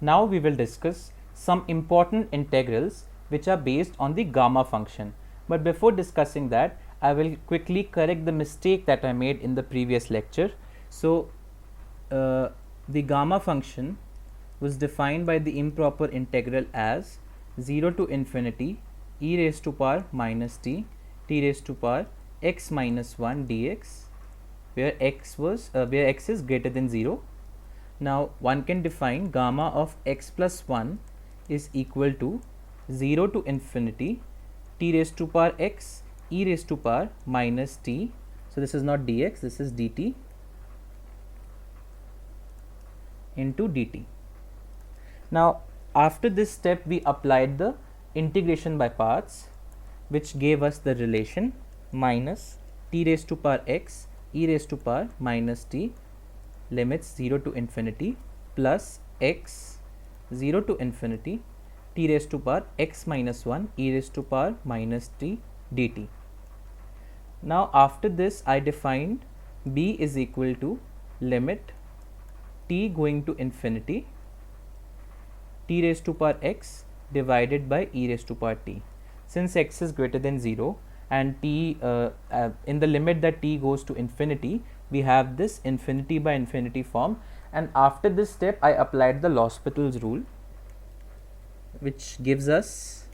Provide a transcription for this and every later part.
Now we will discuss some important integrals which are based on the gamma function. But before discussing that, I will quickly correct the mistake that I made in the previous lecture. So, the gamma function was defined by the improper integral as 0 to infinity e raised to power minus t raised to power x minus 1 dx, where x is greater than 0. Now one can define gamma of x plus 1 is equal to 0 to infinity t raised to power x e raised to power minus t. So this is not dx, this is dt into dt. Now after this step we applied the integration by parts, which gave us the relation minus t raised to power x e raised to power minus t limits 0 to infinity plus x 0 to infinity t raised to power x minus 1 e raised to power minus t dt. Now after this I defined b is equal to limit t going to infinity t raised to power x divided by e raised to power t. Since x is greater than 0 and t in the limit that t goes to infinity, we have this infinity by infinity form, and after this step I applied the L'Hospital's rule, which gives us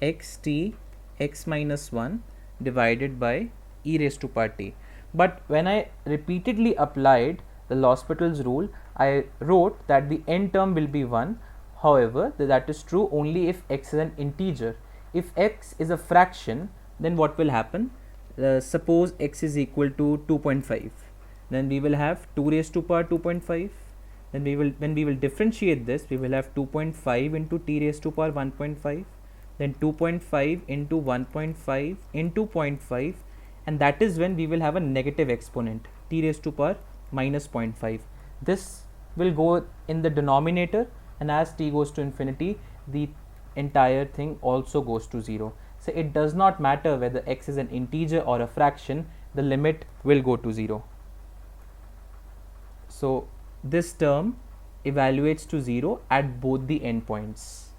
xt x minus 1 divided by e raised to power t. But when I repeatedly applied the L'Hospital's rule, I wrote that the n term will be 1. However, that is true only if x is an integer. If x is a fraction, then what will happen? Suppose x is equal to 2.5, then we will have 2 raised to power 2.5. Then when we will differentiate this, we will have 2.5 into t raised to power 1.5, then 2.5 into 1.5 into 0.5, and that is when we will have a negative exponent t raised to power minus 0.5. This will go in the denominator, and as t goes to infinity, the entire thing also goes to 0. So it does not matter whether x is an integer or a fraction, the limit will go to 0. So this term evaluates to 0 at both the endpoints.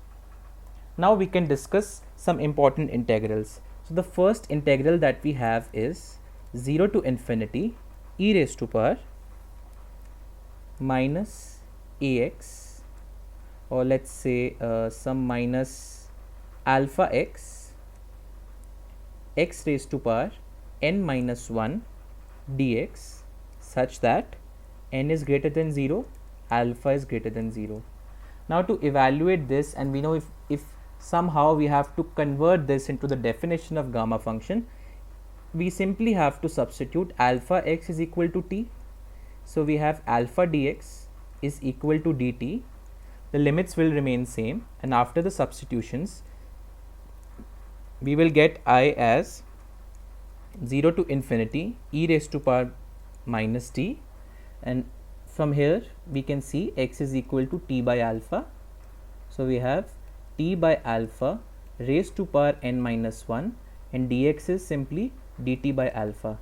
Now we can discuss some important integrals. So the first integral that we have is 0 to infinity e raised to power minus ax, or let's say some minus alpha x raised to power n minus 1 dx, such that n is greater than 0, alpha is greater than 0. Now to evaluate this, and we know if somehow we have to convert this into the definition of gamma function, we simply have to substitute alpha x is equal to t. So we have alpha dx is equal to dt. The limits will remain same, and after the substitutions we will get I as 0 to infinity e raised to power minus t, and from here we can see x is equal to t by alpha. So we have t by alpha raised to power n minus 1, and dx is simply dt by alpha.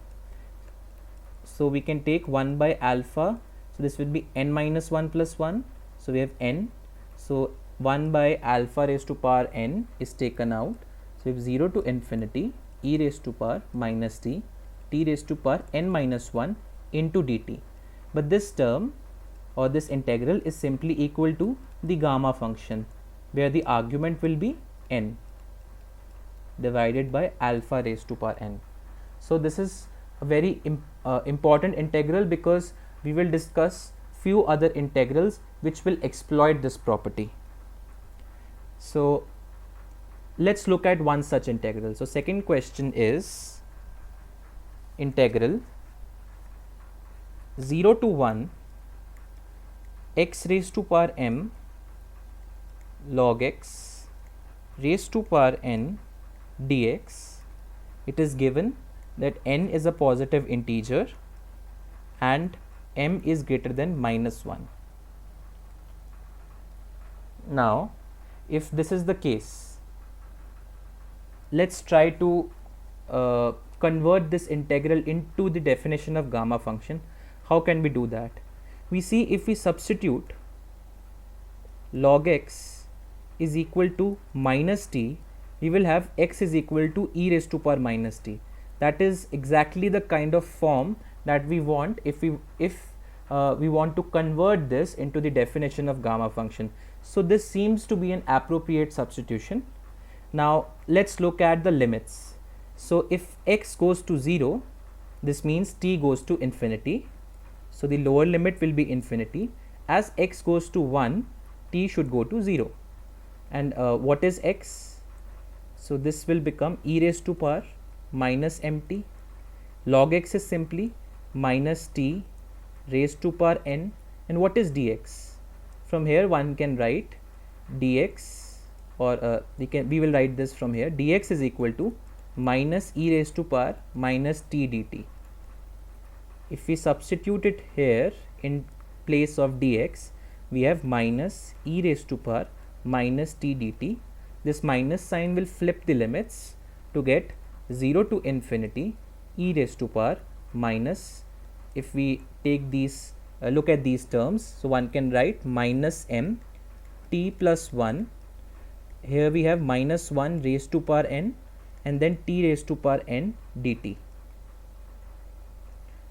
So we can take 1 by alpha, so this will be n minus 1 plus 1, so we have n. So 1 by alpha raised to power n is taken out, so we have 0 to infinity e raised to power minus t raised to power n minus 1 into dt. But this term or this integral is simply equal to the gamma function, where the argument will be n divided by alpha raised to power n. So this is a very important integral, because we will discuss few other integrals which will exploit this property. So let's look at one such integral. So second question is integral 0 to 1 x raised to power m log x raised to power n dx. It is given that n is a positive integer and m is greater than minus 1. Now if this is the case, let's try to convert this integral into the definition of gamma function. How can we do that? we see if we substitute log x is equal to minus t, we will have x is equal to e raised to power minus t. That is exactly the kind of form that we want if we want to convert this into the definition of gamma function. So this seems to be an appropriate substitution. Now let's look at the limits. So if x goes to 0, this means t goes to infinity. So the lower limit will be infinity. As x goes to 1, t should go to 0. And what is x? So this will become e raised to power minus mt. Log x is simply minus t raised to power n. And what is dx? From here one can write dx, or we will write this from here. Dx is equal to minus e raised to power minus t dt. If we substitute it here in place of dx, we have minus e raised to power minus t dt. This minus sign will flip the limits to get 0 to infinity e raised to power minus, if we take these look at these terms, so one can write minus m t plus 1. Here we have minus 1 raised to power n, and then t raised to power n dt.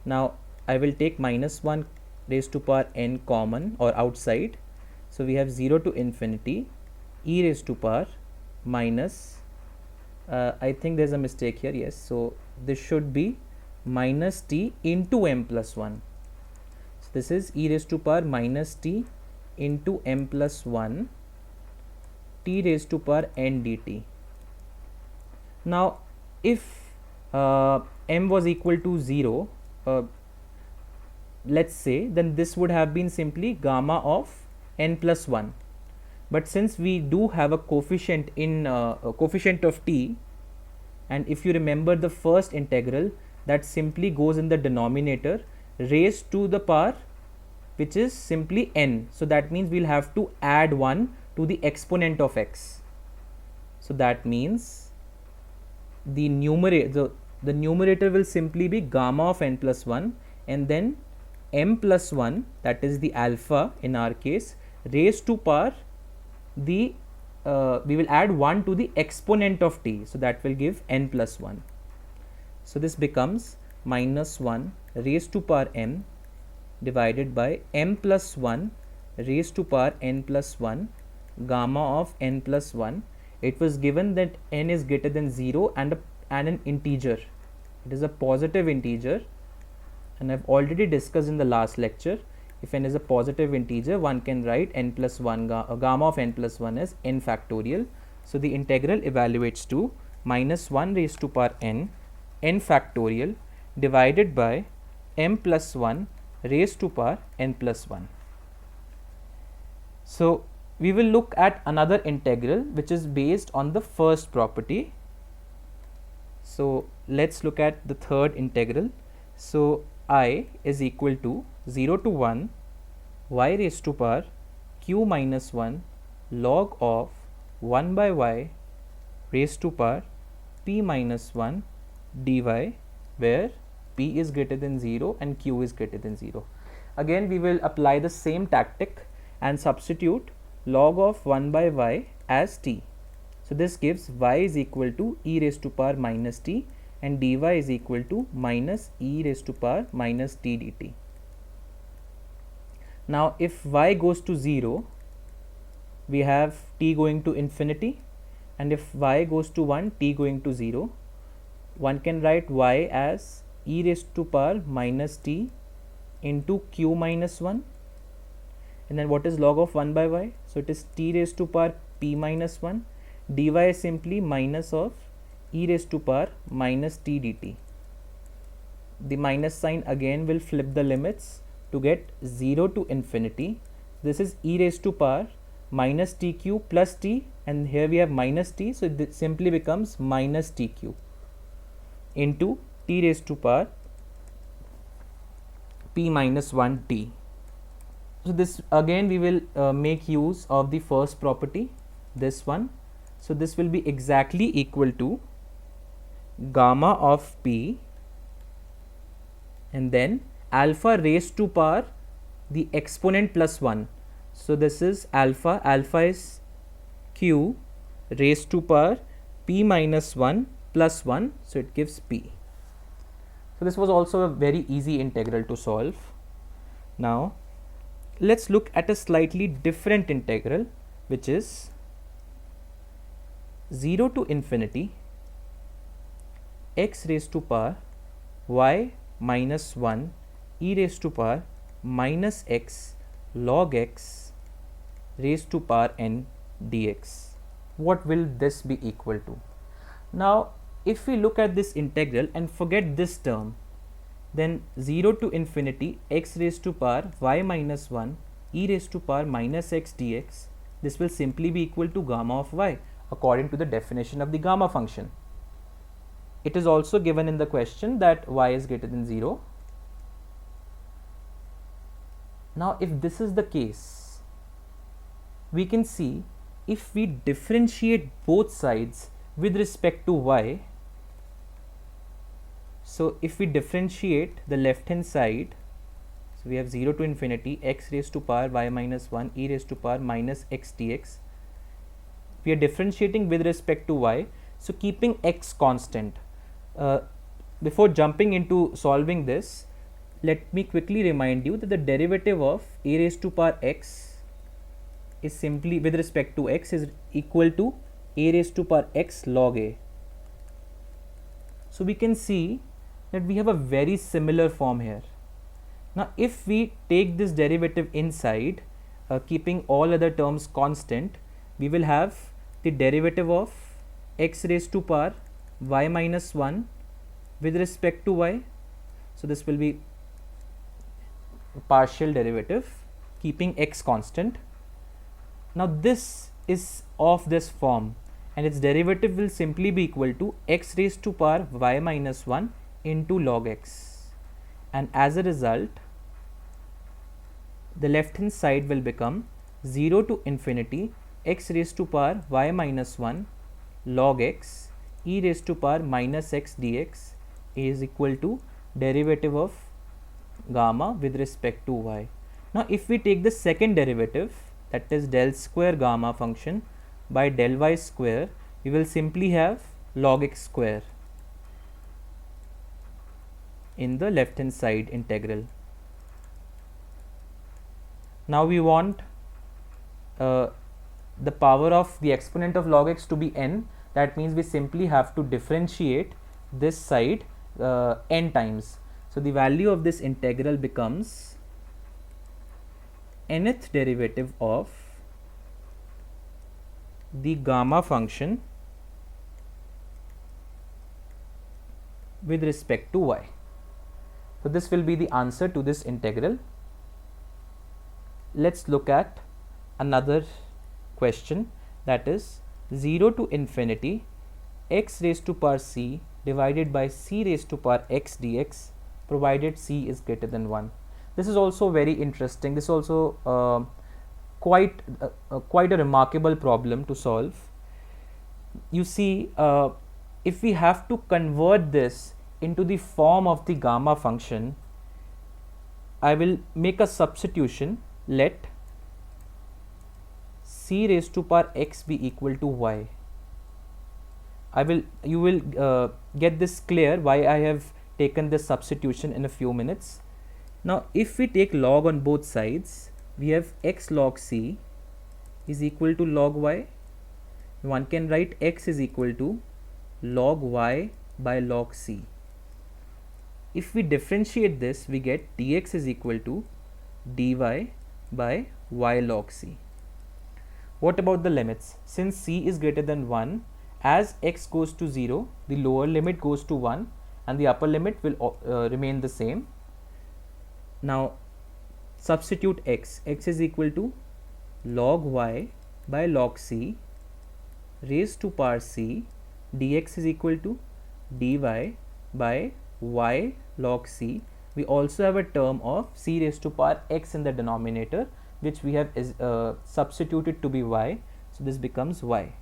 Now I will take minus 1 raised to power n common or outside. So we have 0 to infinity e raised to power minus, I think there's a mistake here, yes, so this should be minus t into m plus 1. So this is e raised to power minus t into m plus 1 t raised to power n dt. Now if m was equal to 0, let's say, then this would have been simply gamma of n plus 1. But since we do have a coefficient in coefficient of t, and if you remember the first integral, that simply goes in the denominator raised to the power which is simply n. So that means we'll have to add 1 to the exponent of x. So that means the numerator will simply be gamma of n plus 1, and then m plus 1, that is the alpha in our case, raised to power the we will add 1 to the exponent of t, so that will give n plus 1. So this becomes minus 1 raised to power m divided by m plus 1 raised to power n plus 1 gamma of n plus 1. It was given that n is greater than 0 and an integer. It is a positive integer, and I've already discussed in the last lecture, if n is a positive integer, one can write n plus 1 gamma of n plus 1 as n factorial. So the integral evaluates to minus 1 raised to power n factorial divided by m plus 1 raised to power n plus 1. So we will look at another integral which is based on the first property. So let's look at the third integral. So I is equal to 0 to 1 y raised to power q minus 1 log of 1 by y raised to power p minus 1 dy, where p is greater than 0 and q is greater than 0. Again we will apply the same tactic and substitute log of 1 by y as t. So this gives y is equal to e raised to power minus t and dy is equal to minus e raised to power minus t dt. Now if y goes to 0, we have t going to infinity, and if y goes to 1, t going to 0. One can write y as e raised to power minus t into q minus 1, and then what is log of 1 by y? So it is t raised to power p minus 1. dy is simply minus of e raised to power minus t dt. The minus sign again will flip the limits to get 0 to infinity. This is e raised to power minus tq plus t, and here we have minus t, so this simply becomes minus tq into t raised to power p minus 1 t. So this again we will make use of the first property, this one. So this will be exactly equal to gamma of p and then alpha raised to power the exponent plus 1. So this is alpha. Alpha is q raised to power p minus 1 plus 1. So it gives p. So this was also a very easy integral to solve. Now let's look at a slightly different integral, which is 0 to infinity x raised to power y minus 1 e raised to power minus x log x raised to power n dx. What will this be equal to? Now if we look at this integral and forget this term, then 0 to infinity x raised to power y minus 1 e raised to power minus x dx, this will simply be equal to gamma of y according to the definition of the gamma function. It is also given in the question that y is greater than 0. Now if this is the case, we can see if we differentiate both sides with respect to y. So if we differentiate the left hand side, so we have 0 to infinity x raised to power y minus 1 e raised to power minus x dx. We are differentiating with respect to y, so keeping x constant. Before jumping into solving this, let me quickly remind you that the derivative of a raised to power x is simply with respect to x is equal to a raised to power x log a. So we can see that we have a very similar form here. Now if we take this derivative inside, keeping all other terms constant, we will have the derivative of x raised to power y minus 1 with respect to y. So this will be partial derivative keeping x constant. Now this is of this form and its derivative will simply be equal to x raised to power y minus 1 into log x, and as a result the left hand side will become 0 to infinity x raised to power y minus 1 log x e raised to power minus x dx is equal to derivative of gamma with respect to y. Now if we take the second derivative, that is del square gamma function by del y square, we will simply have log x square in the left hand side integral. Now we want the power of the exponent of log x to be n. That means we simply have to differentiate this side n times. So the value of this integral becomes nth derivative of the gamma function with respect to y. So this will be the answer to this integral. Let's look at another question, that is 0 to infinity x raised to power c divided by c raised to power x dx provided c is greater than 1. This is also very interesting. This is also quite a remarkable problem to solve. You see, if we have to convert this into the form of the gamma function, I will make a substitution. Let c raised to power x be equal to y. You will get this clear why I have taken this substitution in a few minutes. Now if we take log on both sides, we have x log c is equal to log y. One can write x is equal to log y by log c. If we differentiate this, we get dx is equal to dy by y log c. What about the limits? Since c is greater than 1, as x goes to 0, the lower limit goes to 1 and the upper limit will remain the same. Now substitute x is equal to log y by log c raised to power c, dx is equal to dy by y log c. We also have a term of c raised to power x in the denominator, which we have substituted to be y, so this becomes y.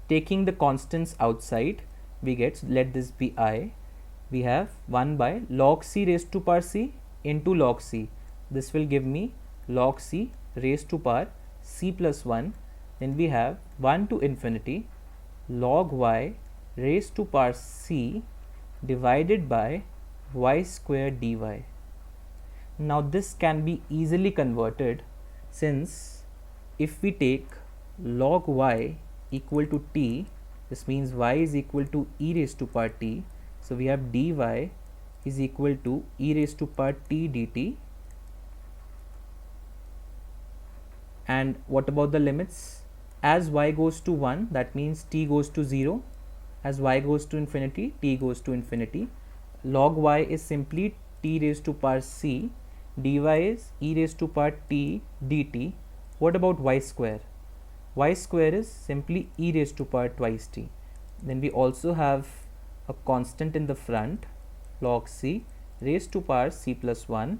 Taking the constants outside, we get, let this be I, we have 1 by log c raised to power c, into log c. This will give me log c raised to power c plus 1. Then we have 1 to infinity log y raised to power c divided by y square dy. Now this can be easily converted, since if we take log y equal to t, this means y is equal to e raised to power t. So we have dy is equal to e raised to power t dt. And what about the limits? As y goes to 1, that means t goes to 0. As y goes to infinity, t goes to infinity. Log y is simply t raised to power c. Dy is e raised to power t dt. What about y square? Y square is simply e raised to power twice t. Then we also have a constant in the front, log c raised to power c plus 1.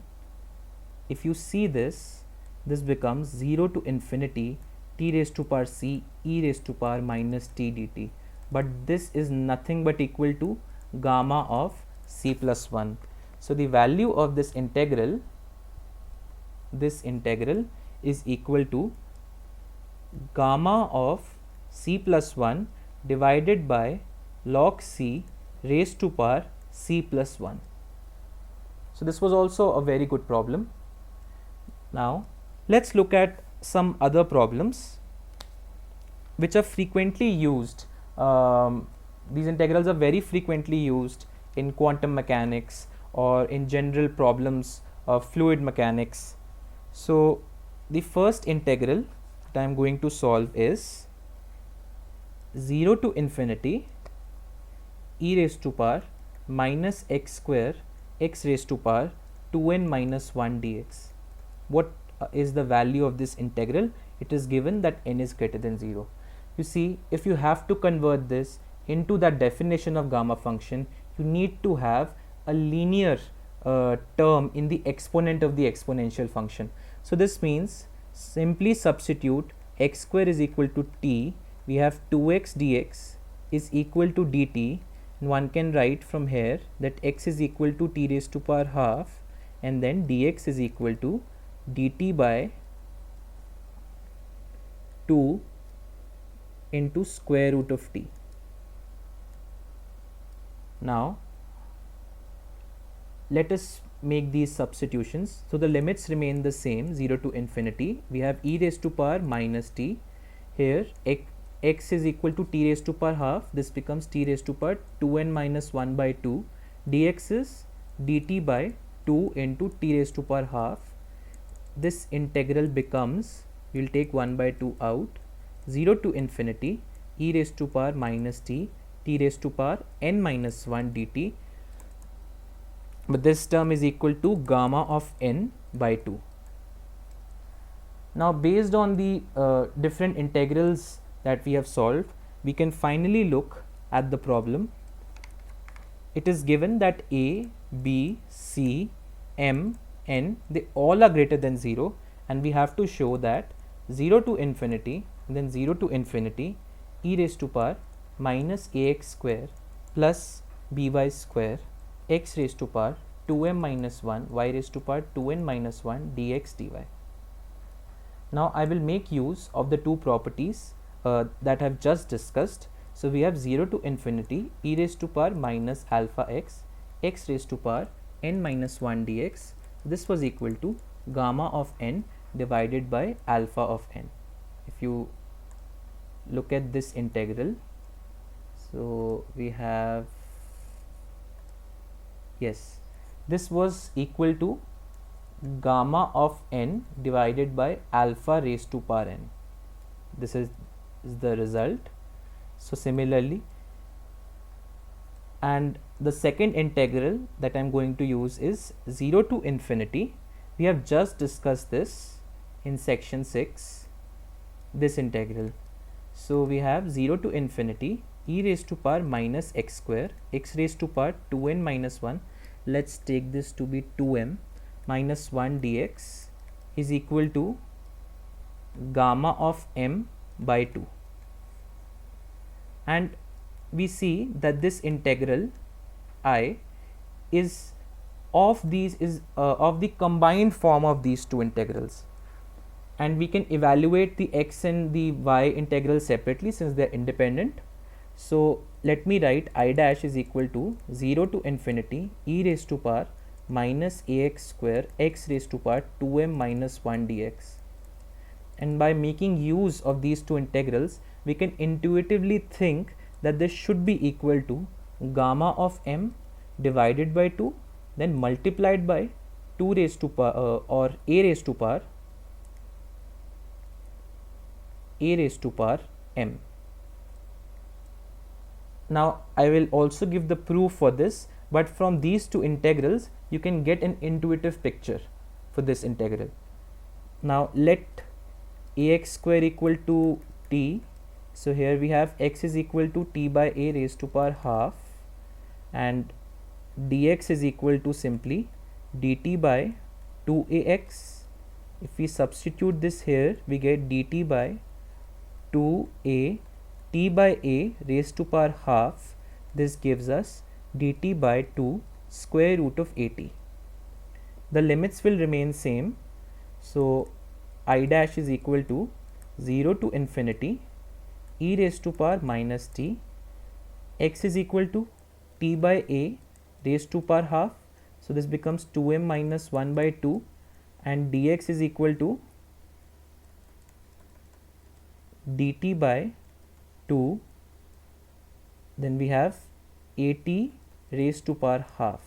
If you see this, this becomes 0 to infinity t raised to power c e raised to power minus t dt. But this is nothing but equal to gamma of c plus 1. So the value of this integral is equal to gamma of c plus 1 divided by log c raised to power c plus 1. So this was also a very good problem. Now let's look at some other problems which are frequently used. These integrals are very frequently used in quantum mechanics or in general problems of fluid mechanics. So the first integral that I am going to solve is 0 to infinity e raised to power minus x square x raised to power 2n minus 1 dx. What is the value of this integral? It is given that n is greater than 0. You see, if you have to convert this into that definition of gamma function, you need to have a linear term in the exponent of the exponential function. So this means simply substitute x square is equal to t. We have 2x dx is equal to dt, and one can write from here that x is equal to t raised to power half, and then dx is equal to dt by 2 into square root of t. Now let us make these substitutions. So the limits remain the same, 0 to infinity. We have e raised to power minus t. Here x is equal to t raised to power half. This becomes t raised to power 2n minus 1 by 2. Dx is dt by 2 into t raised to power half. This integral becomes, we will take 1 by 2 out, 0 to infinity e raised to power minus t raised to power n minus 1 dt. But this term is equal to gamma of n by 2. Now based on the different integrals that we have solved, we can finally look at the problem. It is given that a, b, c, m, n, they all are greater than 0, and we have to show that 0 to infinity and then 0 to infinity e raised to power minus ax square plus by square x raised to power 2m minus 1 y raised to power 2n minus 1 dx dy. Now I will make use of the two properties that I have just discussed. So we have 0 to infinity e raised to power minus alpha x x raised to power n minus 1 dx. This was equal to gamma of n divided by alpha of n. If you look at this integral, so we have, yes, this was equal to gamma of n divided by alpha raised to power n. This is the result. So similarly, and the second integral that I am going to use is 0 to infinity. We have just discussed this in section 6, this integral. So we have 0 to infinity e raised to power minus x square x raised to power 2n minus 1. Let's take this to be 2m minus 1 dx is equal to gamma of m by 2. And we see that this integral I is of these is of the combined form of these two integrals, and we can evaluate the x and the y integral separately since they are independent. So let me write I dash is equal to 0 to infinity e raised to power minus ax square x raised to power 2m minus 1 dx. And by making use of these two integrals, we can intuitively think that this should be equal to gamma of m divided by 2, then multiplied by 2 raised to power or a raised to power m. Now I will also give the proof for this, but from these two integrals you can get an intuitive picture for this integral. Now let ax square equal to t. So here we have x is equal to t by a raised to power half, and dx is equal to simply dt by 2ax. If we substitute this here, we get dt by 2a t by a raised to power half. This gives us dt by 2 square root of at. The limits will remain same. So I dash is equal to 0 to infinity e raised to power minus t, x is equal to t by a raised to power half. So this becomes 2m minus 1 by 2, and dx is equal to dt by 2, then we have at raised to power half.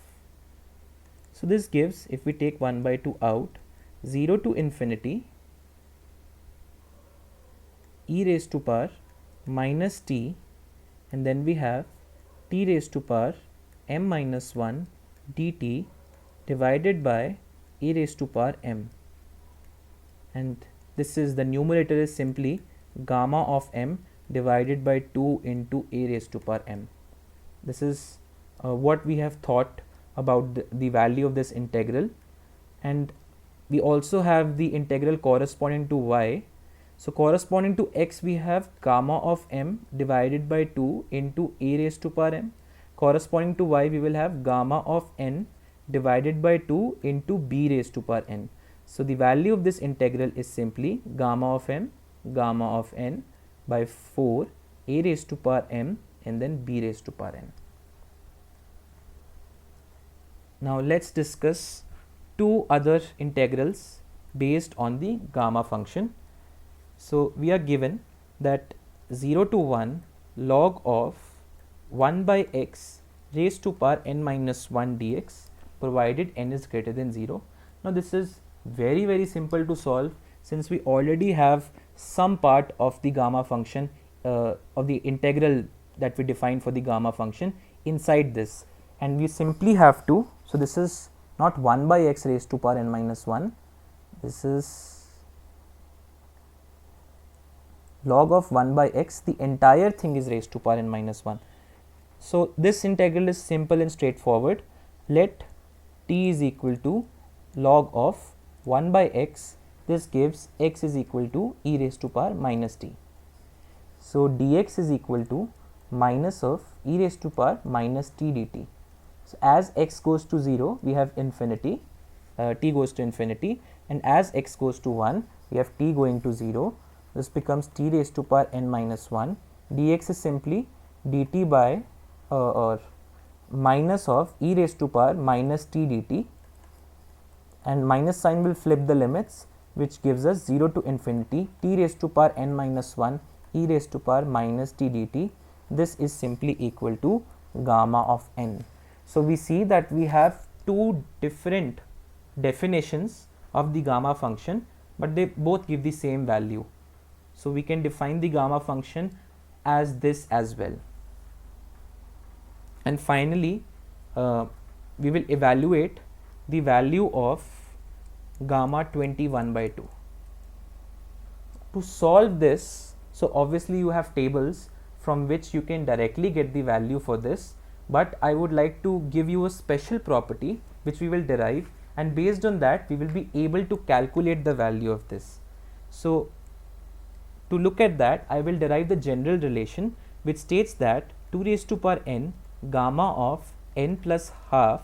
So this gives, if we take 1 by 2 out, 0 to infinity e raised to power minus t, and then we have t raised to power m minus 1 dt divided by a raised to power m, and this is, the numerator is simply gamma of m divided by 2 into a raised to power m. This is what we have thought about the value of this integral, and we also have the integral corresponding to y. So corresponding to x, we have gamma of m divided by 2 into a raised to power m. Corresponding to y, we will have gamma of n divided by 2 into b raised to power n. So the value of this integral is simply gamma of m, gamma of n by 4 a raised to power m and then b raised to power n. Now let's discuss two other integrals based on the gamma function. So we are given that 0 to 1 log of 1 by x raised to power n minus 1 dx provided n is greater than 0. Now this is very simple to solve, since we already have some part of the gamma function of the integral that we defined for the gamma function inside this, and we simply have to, so this is not 1 by x raised to power n minus 1, this is log of 1 by x, the entire thing is raised to power n minus 1. So this integral is simple and straightforward. Let t is equal to log of 1 by x, this gives x is equal to e raised to power minus t. So dx is equal to minus of e raised to power minus t dt. So as x goes to 0, we have infinity, t goes to infinity, and as x goes to 1, we have t going to 0. This becomes t raised to power n minus 1. dx is simply dt by or minus of e raised to power minus t dt, and minus sign will flip the limits, which gives us 0 to infinity t raised to power n minus 1 e raised to power minus t dt. This is simply equal to gamma of n. So we see that we have two different definitions of the gamma function, but they both give the same value. So we can define the gamma function as this as well. And finally, we will evaluate the value of gamma 21 by 2. To solve this, so obviously you have tables from which you can directly get the value for this, but I would like to give you a special property which we will derive, and based on that we will be able to calculate the value of this. So to look at that, I will derive the general relation which states that 2 raised to power n gamma of n plus half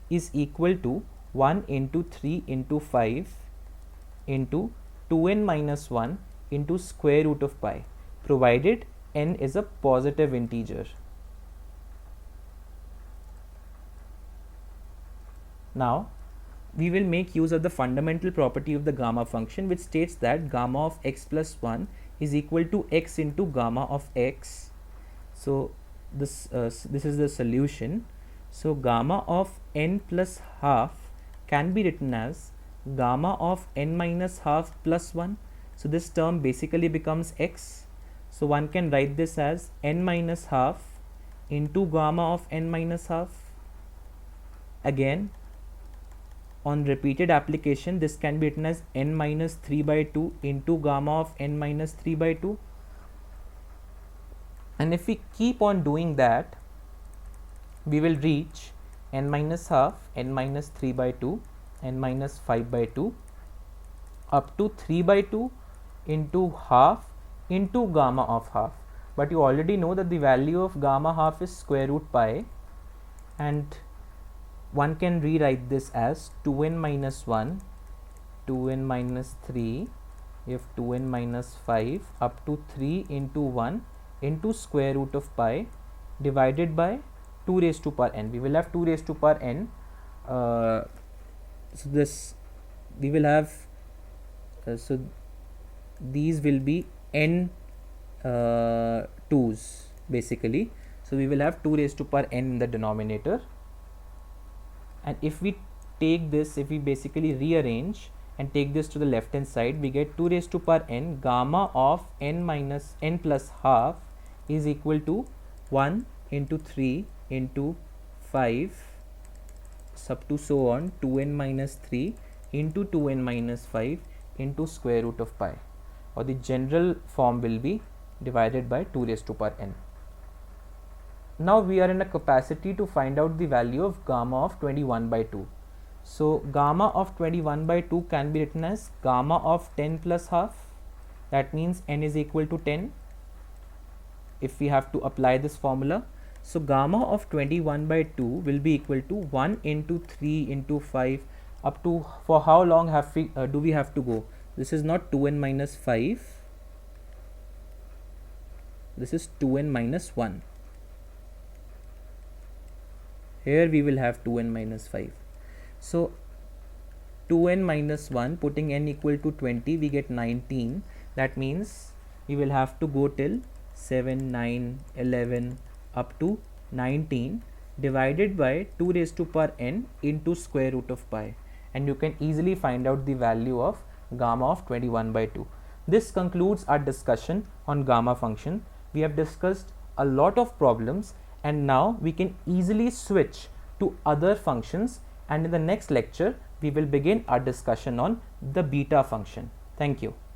is equal to 1 into 3 into 5 into 2n minus 1 into square root of pi, provided n is a positive integer. Now we will make use of the fundamental property of the gamma function, which states that gamma of x plus 1 is equal to x into gamma of x. So this is the solution. So gamma of n plus half can be written as gamma of n minus half plus 1. So this term basically becomes x. So one can write this as n minus half into gamma of n minus half. Again, on repeated application, this can be written as n minus 3 by 2 into gamma of n minus 3 by 2. And if we keep on doing that, we will reach n minus half, n minus 3 by 2, n minus 5 by 2, up to 3 by 2 into half into gamma of half. But you already know that the value of gamma half is square root pi, and one can rewrite this as 2n minus 1, 2n minus 3, if 2n minus 5 up to 3 into 1 into square root of pi divided by 2 raised to power n. We will have 2 raised to power n. So this we will have so these will be n 2's basically. So we will have 2 raised to power n in the denominator, and if we take this, if we basically rearrange and take this to the left hand side, we get 2 raised to power n gamma of n minus n plus half is equal to 1 into 3 into 5 sub to so on 2n minus 3 into 2n minus 5 into square root of pi, or the general form will be divided by 2 raised to power n. Now we are in a capacity to find out the value of gamma of 21 by 2. So gamma of 21 by 2 can be written as gamma of 10 plus half. That means n is equal to 10 if we have to apply this formula. So gamma of 21 by 2 will be equal to 1 into 3 into 5 up to, for how long have we do we have to go? This is not 2n minus 5, this is 2n minus 1. Here we will have 2n minus 5. So 2n minus 1, putting n equal to 20, we get 19. That means we will have to go till 7, 9, 11 up to 19 divided by 2 raised to power n into square root of pi, and you can easily find out the value of gamma of 21 by 2. This concludes our discussion on gamma function. We have discussed a lot of problems, and now we can easily switch to other functions, and in the next lecture we will begin our discussion on the beta function. Thank you.